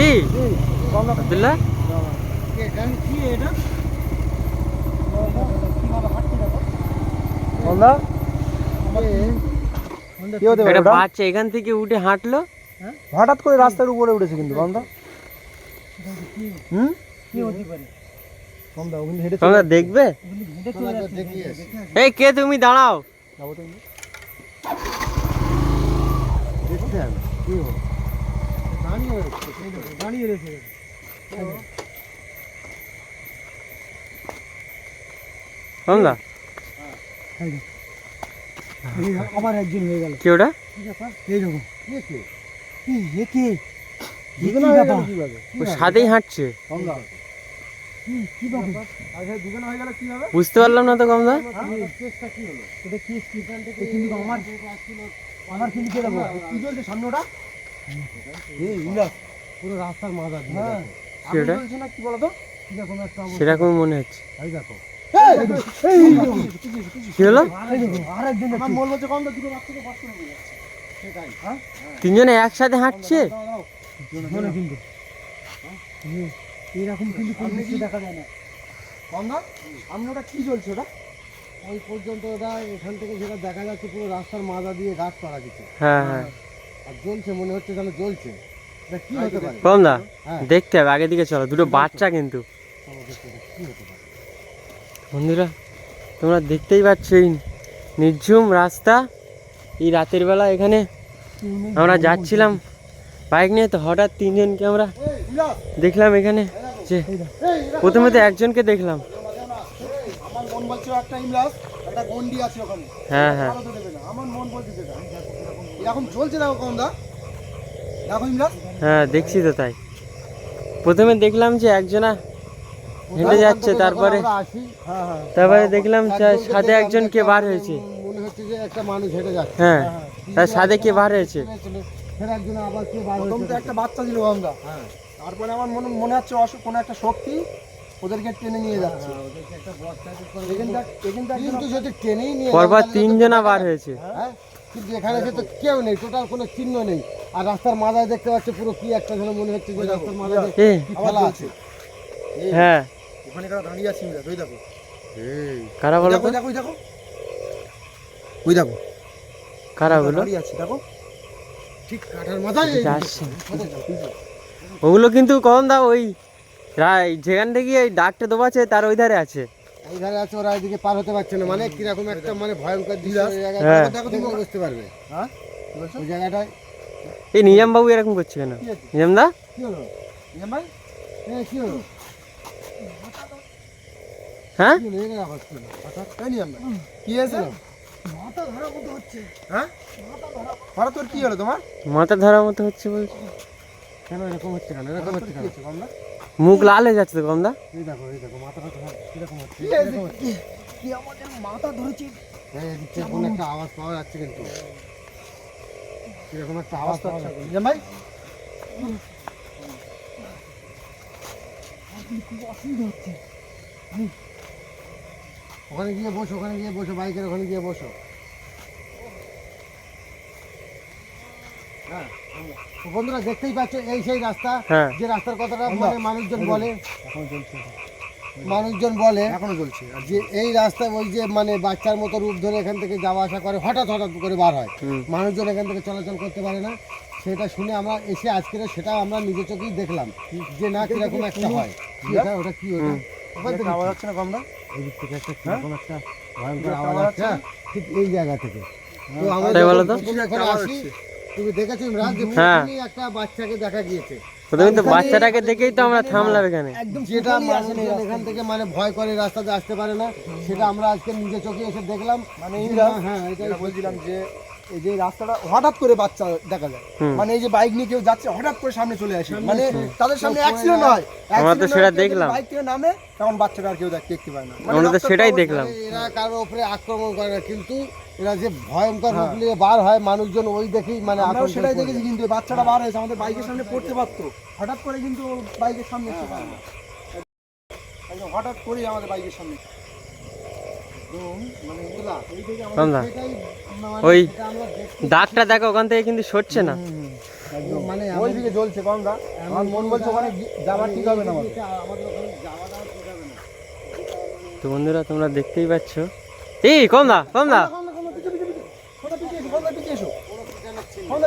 এই আব্দুল্লাহ বাচ্চা এখান থেকে উঠে হাঁটলো, হঠাৎ করে রাস্তার উপরে উঠেছে কিন্তু তোমরা দেখবে? এই কে তুমি, দাঁড়াও। আবার একজন হয়ে গেল। কি ওটা? সাথেই হাঁটছে, বুঝতে পারলাম না তো কমদা। পুরো রাস্তার মাথা সেরকম মনে হচ্ছে। কি হলো? তিনজনে একসাথে হাঁটছে। এরকম কিন্তু দেখা যায় না। সামনে ওটা কি চলছে? ওটা ওই পর্যন্ত ওটা এখান থেকে যেটা দেখা যাচ্ছে পুরো রাস্তার মাজা দিয়ে গাছ করা কিছু। হ্যাঁ হ্যাঁ, আর জ্বলছে, মনে হচ্ছে যেন জ্বলছে। কি হতে পারে কমদা? দেখতে হবে, আগে দিকে চলো। দুটো বাচ্চা কিন্তু। বন্ধুরা তোমরা দেখতেই পাচ্ছ এই নির্ঝুম রাস্তা, এই রাতের বেলা এখানে আমরা যাচ্ছিলাম বাইক নিয়ে, তো হঠাৎ তিনজনকে আমরা দেখলাম এখানে। যে প্রথমে তো একজনকে দেখলাম। হ্যাঁ হ্যাঁ, হ্যাঁ দেখছি তো। তাই প্রথমে দেখলাম যে একজনা হেঁটে যাচ্ছে, তারপরে দেখলাম সাথে একজন কে বার হয়েছে। মনে হচ্ছে যে একটা মানুষ হেঁটে যাচ্ছে। হ্যাঁ, তার সাথে কে বার হয়েছে? একটা বাচ্চা ছিল আমরা। তারপরে আমার মনে হচ্ছে কোনো একটা শক্তি ওদেরকে টেনে নিয়ে যাচ্ছে। কিন্তু যদি টেনেই নিয়ে পরপর তিনজনা বার হয়েছে। কিন্তু এখানে তো কেউ নেই, টোটাল কোনো চিহ্ন নেই। আর রাস্তার মাথায় দেখতে পাচ্ছে পুরো কি একটা যেন মনে হচ্ছে যে রাস্তার মাথায় ফেলা আছে। হ্যাঁ, ওখানে কারা দাঁড়িয়ে আছে? ওই দেখো, কারা বলো? ওই দেখো, ওই দেখো কারা বলো? দাঁড়িয়ে আছে, দেখো ঠিক কাঁটার মাথায় আসছে। ওগুলো কিন্তু কম দাও, ওই যেখান থেকে ওই ডাকটা দোবাচ্ছে তার ওই ধারে আছে। এই ধারে আছে, ওরা এদিকে পার হতে পারছে না। মানে কিরকম একটা মানে ভয়ঙ্কর দৃশ্য বুঝতে পারবে। হ্যাঁ, ওই জায়গাটায় এই নিজাম বাবু এরকম করছে কেন? নিজাম দা কি হলো? নিজাম ভাই, কি হলো? হ্যাঁ, কি হয়েছে? মাথা ধরার মতো হচ্ছে। হ্যাঁ, মাথা তোর কি হলো? তোমার মাথা ধরার মতো হচ্ছে বলছে। কেন এরকম হচ্ছে? কেন এরকম হচ্ছে? কমদা মুখ লাল হয়ে যাচ্ছে তো কমদা। এই দেখো, এই দেখো মাথাটা কিরকম হচ্ছে। কি আমাদের মাথা ধরেছে? এদিকে কোন একটা আওয়াজ পাওয়া যাচ্ছে, কিন্তু কিরকম একটা আওয়াজ পাওয়া যাচ্ছে। নিজাম ভাই, খুব অসুবিধা হচ্ছে। ওখানে গিয়ে বসো, ওখানে গিয়ে বসো, বাইকের ওখানে গিয়ে বসো। হ্যাঁ, বন্ধুরা দেখতেই পাচ্ছ এই সেই রাস্তা, যে রাস্তার কথাটা মানে মানুষজন বলে, এখনো চলছে যে এই রাস্তা ওই যে মানে বাচ্চার মতো রূপ ধরে এখান থেকে যাওয়া আসা করে, হঠাৎ করে বার হয়। মানুষজন এখান থেকে চলাচল করতে পারে না। সেটা শুনে আমরা এসে আজকে সেটা আমরা নিজের চোখেই দেখলাম যে না কিরকম একটা হয়। ওটা কি ওটা আওয়াজ হচ্ছে না কমরা? এই দিক থেকে একটা কিরকম একটা ভয়ঙ্কর আওয়াজ হচ্ছে ঠিক এই জায়গা থেকে। তো আমরা আসি, তুমি দেখেছো ইমরান যে একটা বাচ্চাকে দেখা গিয়েছে। প্রথমে তো বাচ্চাটাকে দেখেই তো আমরা থামলাম এখানে। যেটা মানুষজন এখান থেকে মানে ভয় করে রাস্তাতে আসতে পারে না, সেটা আমরা আজকে নিজে চোখে এসে দেখলাম। মানে হ্যাঁ, এটাই বলছিলাম যে এই যে রাস্তাটা হঠাৎ করে বাচ্চা দেখা যায়, মানে এই যে বাইক নিয়ে কেউ যাচ্ছে হঠাৎ করে সামনে চলে আসে, মানে তাদের সামনে অ্যাক্সিডেন্ট হয়, আমরা তো সেটা দেখলাম। বাইক থেকে নামে তখন বাচ্চাটা আর কেউ দেখতে পায় না। আমরা তো সেটাই দেখলাম। এরা কারোর উপরে আক্রমণ করে না, কিন্তু এরা যে ভয়ঙ্কর রূপ নিয়ে বার হয় মানুষজন ওই দেখেই মানে আমরাও সেটাই দেখেছি। কিন্তু বাচ্চাটা বার হয়েছে, আমাদের বাইকের সামনে পড়তে পারতো, হঠাৎ করে কিন্তু বাইকের সামনে এসে পারে না, হঠাৎ করেই আমাদের বাইকের সামনে। ওই দাগটা দেখো, ওখান থেকে কিন্তু সরছে না। মানে ওইদিকে জ্বলছে কম দা, আমার মন বলছে ওখানে যাওয়া ঠিক হবে না আমাদের। আমাদের ওখানে যাওয়াটা ঠিক হবে না। তো বন্ধুরা তোমরা দেখতেই পাচ্ছ, এই কম দা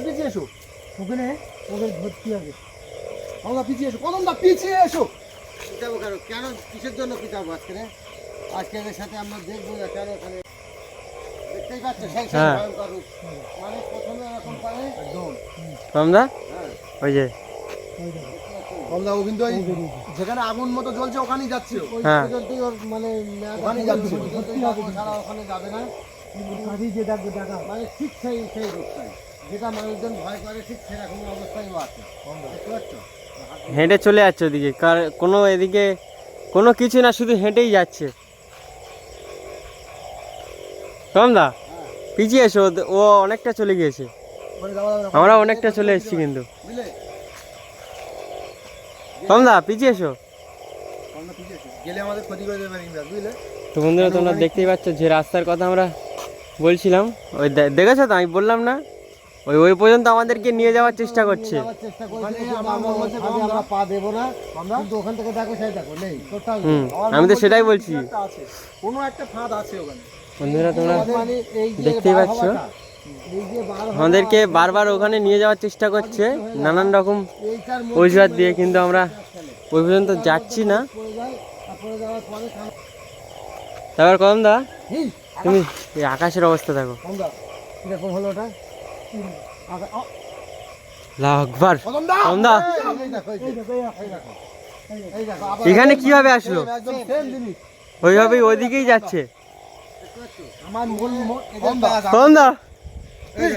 পিছিয়ে এসো, ওখানে ওদের ভর্তি হবে। আমরা পিছিয়ে এসো, কদমদা পিছিয়ে এসো। পিটাবো কেন? কেন কিসের জন্য পিটাবো আজকে রে? আজকে এদের সাথে আমরা দেখবো না কেন ওখানে দেখতেই পাচ্ছ সেই সেই হ্যাঁ। ভয়ঙ্কর রূপ। মানে প্রথমে এরকম পারে একদম কম দা, হ্যাঁ ওই যে কদমদা ও কিন্তু ওই যেখানে আগুন মতো জ্বলছে ওখানেই যাচ্ছে ও। ওই হ্যাঁ। পর্যন্তই ওর মানে ওখানেই যাচ্ছে। ছাড়া ওখানে যাবে না। মানে ঠিক সেই সেই রূপটাই যেটা মানুষজন ভয় করে, ঠিক সেরকম অবস্থায় ও আছে। দেখতে পাচ্ছ? হেঁটে চলে যাচ্ছে ওদিকে, কার কোনো এদিকে কোনো কিছু না, শুধু হেঁটেই যাচ্ছে। কম দা পিছিয়ে এসো, ও অনেকটা চলে গিয়েছে, ওখানে যাওয়া যাবে না। আমরা অনেকটা চলে এসেছি কিন্তু। বুঝলে? কম দা পিছিয়ে এসো। কদমদা পিছিয়ে এসো, গেলে আমাদের ক্ষতি করে দেবে ইংরাজ, বুঝলে? তো বন্ধুরা তোমরা দেখতেই পাচ্ছ যে রাস্তার কথা আমরা বলছিলাম, ওই দেখেছো তো, আমি বললাম না, ওই ওই পর্যন্ত আমাদেরকে নিয়ে যাওয়ার চেষ্টা করছে। যাওয়ার চেষ্টা করছি ওখানে কিন্তু আমার আমরা মনে হচ্ছে ওখানে কম আমরা দাম। পা দেবো না। কদমদা? কিন্তু ওখান থেকে দেখো সেই দেখো নেই কোথাও নেই। হুম, আমার আমি তো মনে হচ্ছে সেটাই কিছু বলছি। একটা আছে, কোনো একটা ফাঁদ আছে ওখানে। বন্ধুরা তোমরা মানে এই যে দেখতেই বার পাচ্ছ, হওয়াটা, এই যে বার হওয়া, আমাদেরকে বারবার ওখানে নিয়ে যাওয়ার চেষ্টা করছে নানান রকম এইটার মধ্যে অজুহাত দিয়ে, কিন্তু আমরা ওই পর্যন্ত যাচ্ছি না। পড়ে যায়, আর পড়ে যাওয়ার পরে তারপর কম দা এই তুমি এই আকাশের অবস্থা দেখো, কদমদা, কিরকম হলো ওটা? আল্লাহু আকবার। কদমদা! কম দা এই দেখো, এই দেখো, এই দেখো, আবার এখানে কিভাবে আসলো? একদম সেম জিনিস। ওইভাবেই ওইদিকেই যাচ্ছে। আমার মন কদমদা, কম দা এই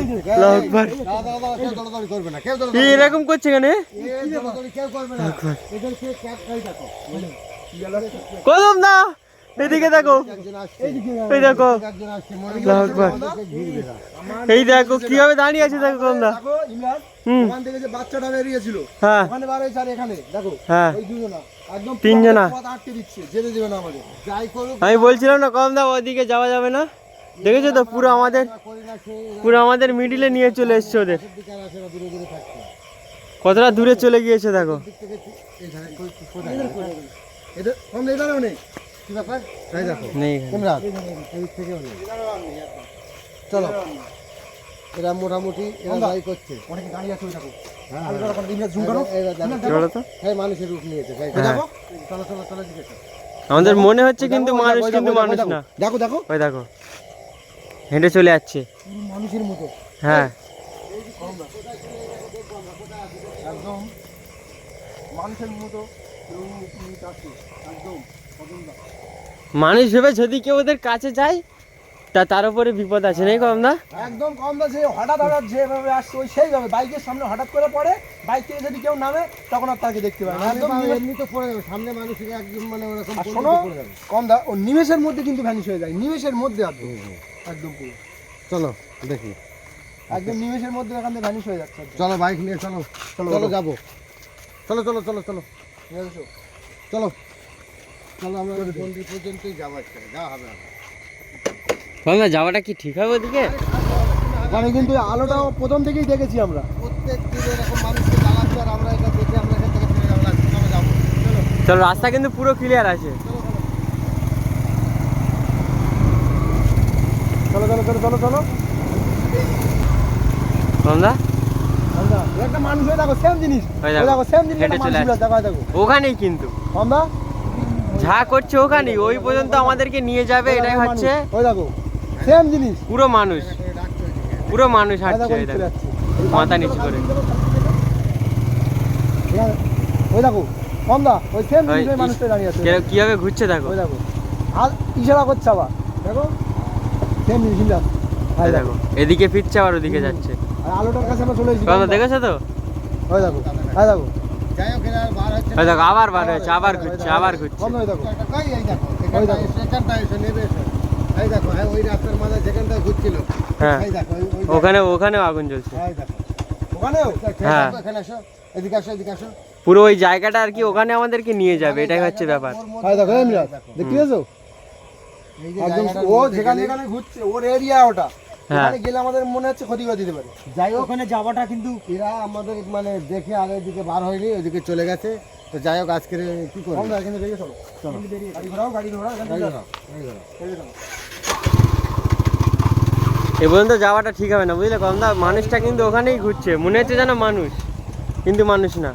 যে আল্লাহু আকবার। দাদা, কেউ দৌড়াদৌড়ি করবে না, কেউ এই দৌড়াদৌড়ি এরকম করছে কেন? দৌড়াদৌড়ি কেউ করবে না। এদেরকে ক্যাপ খাই দেখো। কদম দা এদিকে দেখো, একজন আসছে, এই দেখো, একজন আসছে, মনে আল্লাহু আকবার। আমাদেরকে ঘিরবে না। এই দেখো কিভাবে দাঁড়িয়ে আছে, দেখো কম দা। দেখো ইমরান, হুম, ওখান থেকে যে বাচ্চাটা বেরিয়েছিল হ্যাঁ ওখানে বার হয়েছে, আর এখানে দেখো হ্যাঁ, ওই দুজনা একদম তিনজনা। পথ আটকে দিচ্ছে, যেতে দেবে না আমাদের। যাই করুক, আমি বলছিলাম না কম দা ওইদিকে যাওয়া যাবে না, দেখেছো তো পুরো আমাদের আমরা করি না, সে পুরো আমাদের মিডিলে নিয়ে চলে এসছে ওদের, দিকার আসে না, দূরে দূরে থাকছে। কতটা দূরে চলে গিয়েছে দেখো। দিক থেকে এই ধারে কোথায়? এদের কম এটারও নেই। কি ব্যাপার? এই দেখো, নেই এখানে। কোন রাত? এই দিক থেকেও নেই। চলো, এরা মোটামুটি এরা যাই করছে। অনেকে দাঁড়িয়ে আছে, ওই দেখো। হ্যাঁ, আর ওখানে ইমরান জুম করো। এবার দেখো, চলো তো, এই মানুষের রূপ নিয়েছে, তাই তো? হ্যাঁ। দেখো, চলো চলো চলো দিকে চলো। আমাদের মনে হচ্ছে কিন্তু ওই দেখো, মানুষ, ওই দেখো, কিন্তু ওই দেখো, মানুষ ওই না। দেখো, দেখো ওই দেখো হেঁটে চলে যাচ্ছে, পুরো মানুষের মতো হ্যাঁ একদম মানুষের মতো আছে একদম। কদমদা, মানুষ ভেবে যদি কেউ ওদের কাছে যায় তা তার উপরে বিপদ আছে, নেই কম দা? একদম কমদা, যে হঠাৎ হঠাৎ যেভাবে আসছে ওই সেইভাবে বাইকের সামনে হঠাৎ করে পড়ে, বাইক থেকে যদি কেউ নামে তখন আর তাকে দেখতে পায় না। একদম নিমেষ- এমনি তো পড়ে যাবে, সামনে মানুষের একদম মানে ওরকম আর পড়লে শোনো তো পড়ে যাবে। কমদা, ও নিমেষের মধ্যে কিন্তু ভ্যানিশ হয়ে যায়, নিমেষের মধ্যে একদম একদম পুরো চলো দেখি, একদম নিমেষের মধ্যে এখান থেকে ভ্যানিশ হয়ে যাচ্ছে একদম। চলো বাইক নিয়ে চলো, চলো, চলো চলো। যাবো, চলো চলো চলো চলো ঠিক আছে, এসো। চলো চলো, আমরা মন্দির পর্যন্তই যাবো, আজকে যাওয়া হবে না। কম দা যাওয়াটা কি ঠিক হবে ওদিকে? ওখানে কিন্তু আলোটা প্রথম থেকেই দেখেছি আমরা। প্রত্যেক দিন এরকম মানুষকে জ্বালাচ্ছে, আর আমরা এটা দেখে আমরা এখান থেকে ফিরে যাবো না। চলো যাবো, চলো চলো, রাস্তা কিন্তু পুরো ক্লিয়ার আছে। চলো চলো চলো চলো চলো কম দা কমদা, এ একটা মানুষ হয়ে দেখো, সেম জিনিস, ওই ওই দেখো, দেখো সেম জিনিস, হেঁটে একটা চলে মানুষ আসছে। দেখো, দেখো ওখানেই কিন্তু কমদা, যা করছে ওখানেই, ওই পর্যন্ত আমাদেরকে নিয়ে যাবে, এটাই হচ্ছে ওই দেখো সেম জিনিস, পুরো মানুষ, পুরো মানুষ ওই হাঁটছে, দেখো এই চলে দেখো, যাচ্ছে। মাথা নিচু করে। ওই দেখো কমদা, ওই সেম ওই জিনিস, ওই মানুষটা দাঁড়িয়ে আছে, কিভাবে ঘুরছে দেখো, ওই দেখো আর ইশারা করছে আবার, দেখো সেম জিনিস ইমরান, এই দেখো এদিকে ফিরছে আবার ওদিকে যাচ্ছে। আর আলোটার কাছে আমরা চলে এসেছি, কম দা দেখেছো তো? ওই দেখো, ওই দেখো যাই হোক, এরা আর বার হচ্ছে না। ওই দেখো আবার বার হয়েছে, আবার ঘুরছে, আবার ঘুরছে। কমদা, ওই দেখো এটা কই? এই দেখো, ওই এখানটায় দেখো। এখানটায় এসে নেবে এসে। এই দেখো, হ্যাঁ ওই রাস্তার মাঝে যেখানটায় ঘুরছিল, হ্যাঁ এই দেখো ওই ওখানেও আগুন জ্বলছে, এই দেখো, ওখানেও হ্যাঁ। এখানে আসো, এদিকে আসো, এদিকে আসো। পুরো ওই জায়গাটা আর কি, ওখানে আমাদেরকে নিয়ে যাবে, এটাই হচ্ছে ব্যাপার। ওর মধ্যে- ওই দেখো ইমরান, দেখতে পেয়েছো? এই যে একদম জায়গাটার ও মধ্যে যেখানে গেলে- যেখানে ঘুরছে ওর এরিয়া ওটা, হ্যাঁ। ওখানে গেলে আমাদের মনে হচ্ছে ক্ষতি করে দিতে পারে। যাই হোক, ওখানে যাওয়াটা কিন্তু এরা আমাদের মানে দেখে আর এদিকে বার হয়নি, ওইদিকে চলে গেছে। তো যাই হোক, আজকে কি করবো, আমরা এখানে বেরিয়ে চলো, চলো গাড়ি ঘোরাও, গাড়ি ঘোরাও, এখান থেকে গাড়ি যাও। ধরাও, গাড়ি ধরাও। বেরিয়ে চলো। এ পর্যন্ত যাওয়াটা ঠিক হবে না বুঝলে কমদা, মানুষটা কিন্তু ওখানেই ঘুরছে, মনে হচ্ছে যেন মানুষ, কিন্তু মানুষ না।